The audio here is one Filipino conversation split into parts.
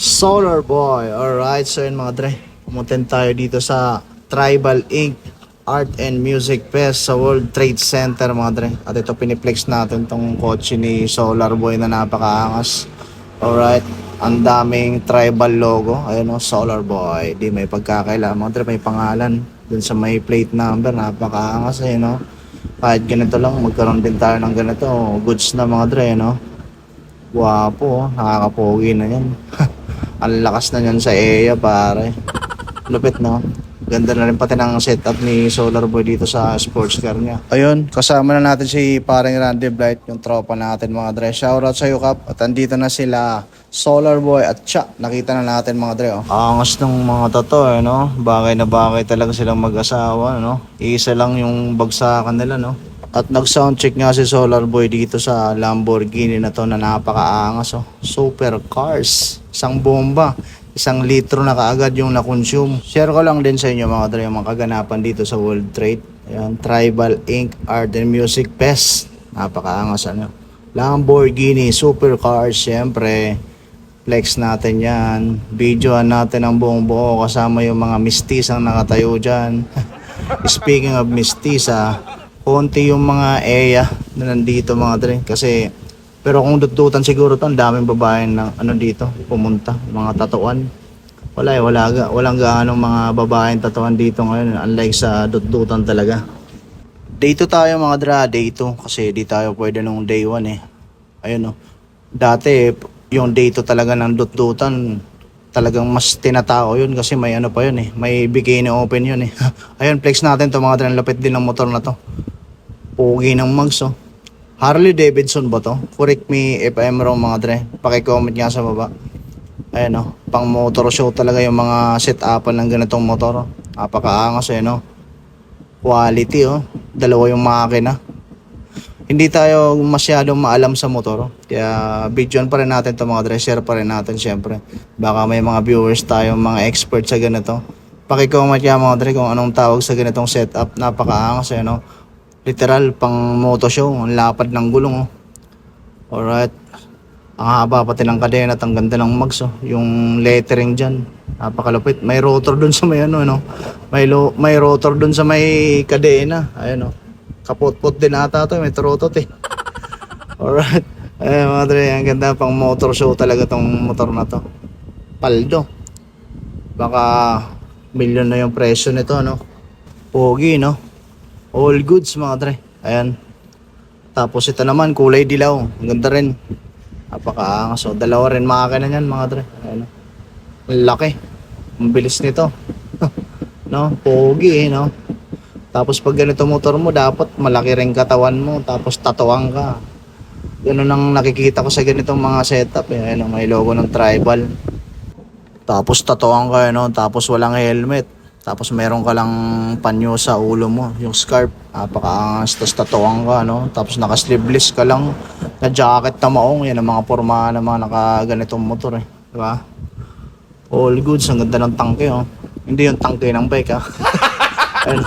Solar Boy. Alright, so yun mga dre, pumuntin tayo dito sa Tribal Inc. Art and Music Fest sa World Trade Center mga dre. At ito piniplex natin tong kotse ni Solar Boy na napakaangas. Alright, ang daming tribal logo. Ayun o, Solar Boy. Di may pagkakaila mga dre, may pangalan dun sa may plate number. Napakaangas eh no. Kahit ganito lang, magkaroon din tayo ng ganito. Goods na mga dre no. Wapo, nakakapogi na yan. Ang lakas na yan sa EA pare. Lupit no. Ganda na rin pati ng setup ni Solar Boy dito sa sports car niya. Ayun, kasama na natin si paring Randy Blight, yung tropa natin mga dre. Shoutout sa iyo Kap. At andito na sila Solar Boy at Cha. Nakita na natin mga dre. Oh. Angas ng mga tato eh no. Bagay na bagay talaga silang mag-asawa no. Isa lang yung bagsakan nila no. At nag-soundcheck nga si Solar Boy dito sa Lamborghini na to na napakaangas oh. Super cars. Isang bomba. 1 litro na kaagad yung na-consume. Share ko lang din sa inyo mga dre yung mga kaganapan dito sa World Trade. Ayan, Tribal Inc. Art and Music Fest. Napakaangas ano. Lamborghini supercars syempre. Flex natin yan. Videoan natin ang buong buo kasama yung mga mistisang nakatayo dyan. Speaking of mistisa, konti yung mga EA na nandito mga dre kasi pero kung dudutan siguro to ang daming babae na ano dito pumunta, mga tatuan. Walang gaano mga babaeng tatuan dito ngayon unlike sa dudutan talaga. Day 2 tayo mga dra, day 2 kasi di tayo pwede nung day 1 eh. Ayun oh. Dati yung day 2 talaga ng dudutan talagang mas tinatao yun kasi may ano pa yun eh, may bikini open yun eh. Ayun, flex natin to mga dra, lapit din ng motor na to. Pogi ng mags oh. Harley Davidson ba to? Correct me if I'm wrong mga dre. Paki-comment nga sa baba. Ayan o. Pang motor show talaga yung mga set-upan ng ganitong motor. Napakaangas eh no. Quality oh. Dalawa yung makina. Hindi tayo masyadong maalam sa motor. Kaya videoan pa rin natin to mga dre. Share pa rin natin syempre. Baka may mga viewers tayo, mga experts sa ganito. Paki-comment nga mga dre kung anong tawag sa ganitong setup. Napakaangas eh no. Literal pang moto show, ang lapad ng gulong oh. Alright. Ang haba pati ng kadena at ang ganda ng mags oh. Yung lettering dyan, napakalupit. May rotor dun sa may ano no. May rotor dun sa may kadena. Ayun oh. Kapot-pot din ata to, may trotot eh. Alright. Ayun mga dre, ang ganda pang motor show talaga tong motor na to. Paldo. Baka milyon na yung presyo nito no. Pogi no. All goods mga dre. Ayan. Tapos ito naman kulay dilaw. Ang ganda rin. Napakaangas. So dalawa rin makakina niyan mga dre. Ayan. Ang laki. Ang bilis nito. No? Pogi eh no. Tapos pag ganito motor mo dapat malaki rin katawan mo. Tapos tatuang ka. Ganun ang nakikita ko sa ganitong mga setup eh. Ayan, may logo ng tribal. Tapos tatuang ka eh, no? Tapos walang helmet. Tapos meron ka lang panyo sa ulo mo, yung scarf. Napakaangas, tapos tatuang ka, no? Tapos naka-sleeveless ka lang, na jacket na maong. Yan ang mga porma ng mga nakaganitong motor eh. Diba? All goods, ang ganda ng tangke, oh. Hindi yung tangke ng bike, ha? Ano,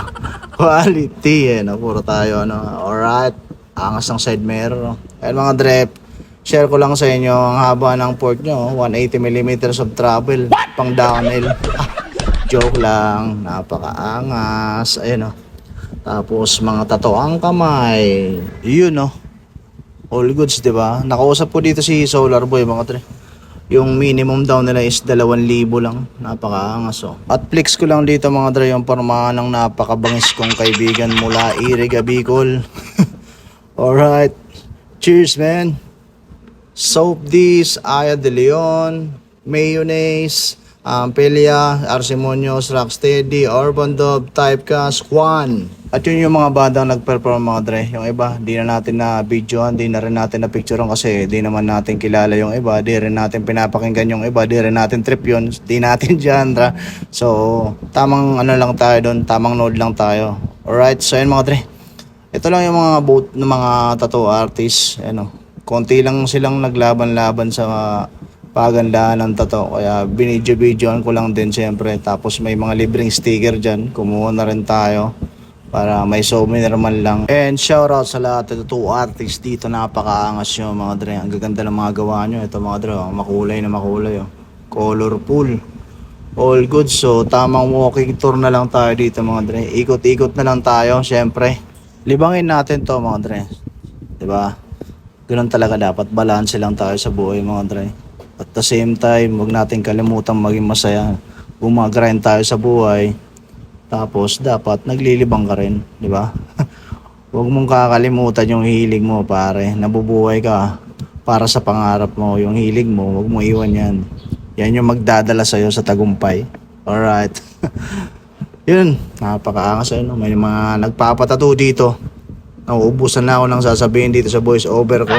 quality, eh, no? Puro tayo, ano? Alright. Angas ng side mirror, oh. Ayan mga drep. Share ko lang sa inyo ang haba ng port nyo, 180mm of travel, pang downhill. Joke lang, napakaangas. Ayun oh. Tapos mga tatuang kamay. Yun oh. All goods, 'di ba? Nakausap ko dito si Solar Boy mga tre. Yung minimum down nila is 2,000 lang. Napakaangas oh. At flex ko lang dito mga tre yung porma ng napakabangis kong kaibigan mula Iriga, Bicol. Alright. Cheers, man. Soap Dish, Aya de Leon, mayonnaise, Pelia, Arsimonios, Rocksteady, Urban Dove, Typecast, Juan. At yun yung mga bandang nag-perform mga dre. Yung iba, di na natin na videoan, di na rin natin na picturean kasi di naman natin kilala yung iba, di rin natin pinapakinggan yung iba, di rin natin trip yun, di natin genre. So, tamang ano lang tayo doon, tamang node lang tayo. Alright, so yun mga dre. Ito lang yung mga boat ng mga tattoo artists. Ano, konti lang silang naglaban-laban sa pagandaan ng tato. Kaya binidyo-videoan ko lang din siyempre. Tapos may mga libreng sticker dyan. Kumuha na rin tayo para may souvenir man lang. And shoutout sa lahat ng tattoo artists dito. Napakaangas nyo mga dre. Ang gaganda ng mga gawa nyo. Ito mga dre, oh, makulay na makulay. Oh. Colorful. All good. So tamang walking tour na lang tayo dito mga dre. Ikot-ikot na lang tayo syempre. Libangin natin to mga dre. 'Di ba? Ganun talaga dapat. Balanse lang tayo sa buhay mga dre. At the same time, huwag natin kalimutan maging masaya. Gumagrind tayo sa buhay. Tapos dapat naglilibang ka rin, 'di ba? Huwag mong kakalimutan yung hilig mo, pare. Nabubuhay ka para sa pangarap mo, yung hilig mo, huwag mo iwan 'yan. Yan yung magdadala sa iyo sa tagumpay. Alright. Yun, napakaangas no? May mga nagpapatato dito. Nauubusan na ako ng sasabihin dito sa voice over ko.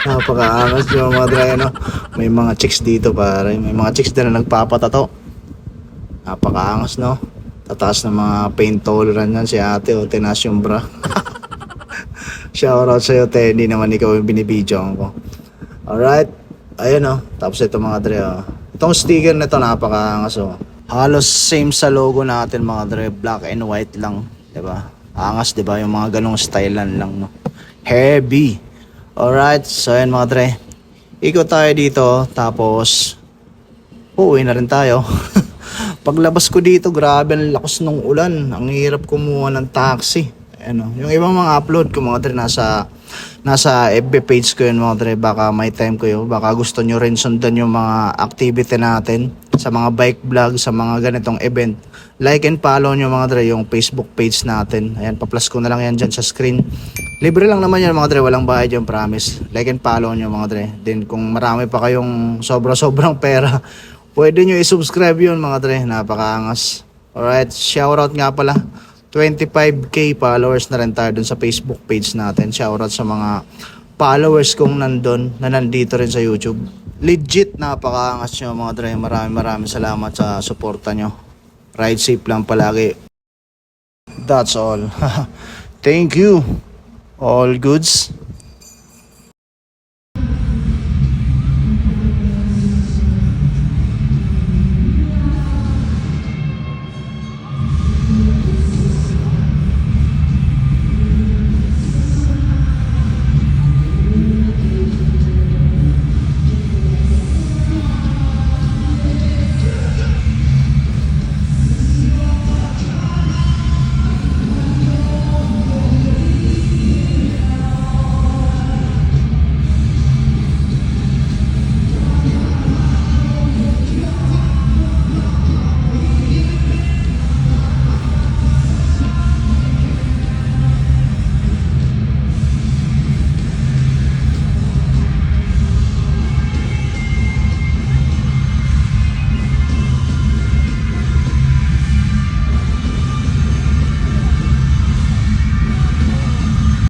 Napakaangas yung mga dre, no? May mga chicks dito, pare. May mga chicks din na nagpapatato. Napakaangas, no? Tataas ng mga pain tolerance yan si ate, o tinaas yung bra. Shoutout sa'yo, te. Hindi naman ikaw yung binibidyoan ko. Alright. Ayun, no? Tapos ito mga dre, oh. Itong sticker na ito, napakaangas, oh. Halos same sa logo natin, mga dre. Black and white lang, diba? Angas, diba? Yung mga ganong stylean lang, no? Heavy. Alright, so ayun mga dre. Ikot tayo dito, tapos uuwi na rin tayo. Paglabas ko dito, grabe ang lakas ng ulan. Ang hirap kumuha ng taxi. Ano, yung ibang mga upload ko mga dre, nasa FB page ko yun mga dre. Baka may time ko yun. Baka gusto nyo rin sundan yung mga activity natin sa mga bike vlog, sa mga ganitong event. Like and follow nyo mga dre yung Facebook page natin. Ayan, pa-plus ko na lang yan dyan sa screen. Libre lang naman yan mga dre, walang bayad yung promise. Like and follow nyo mga dre. Then kung marami pa kayong sobrang pera, pwede nyo i-subscribe yun mga dre. Napakaangas. Alright, shoutout nga pala. 25k followers na rin tayo dun sa Facebook page natin. Shoutout sa mga followers kong nandun, na nandito rin sa YouTube. Legit napakaangas nyo mga dre. Maraming salamat sa suporta nyo. Ride safe lang palagi. That's all. Thank you. All goods.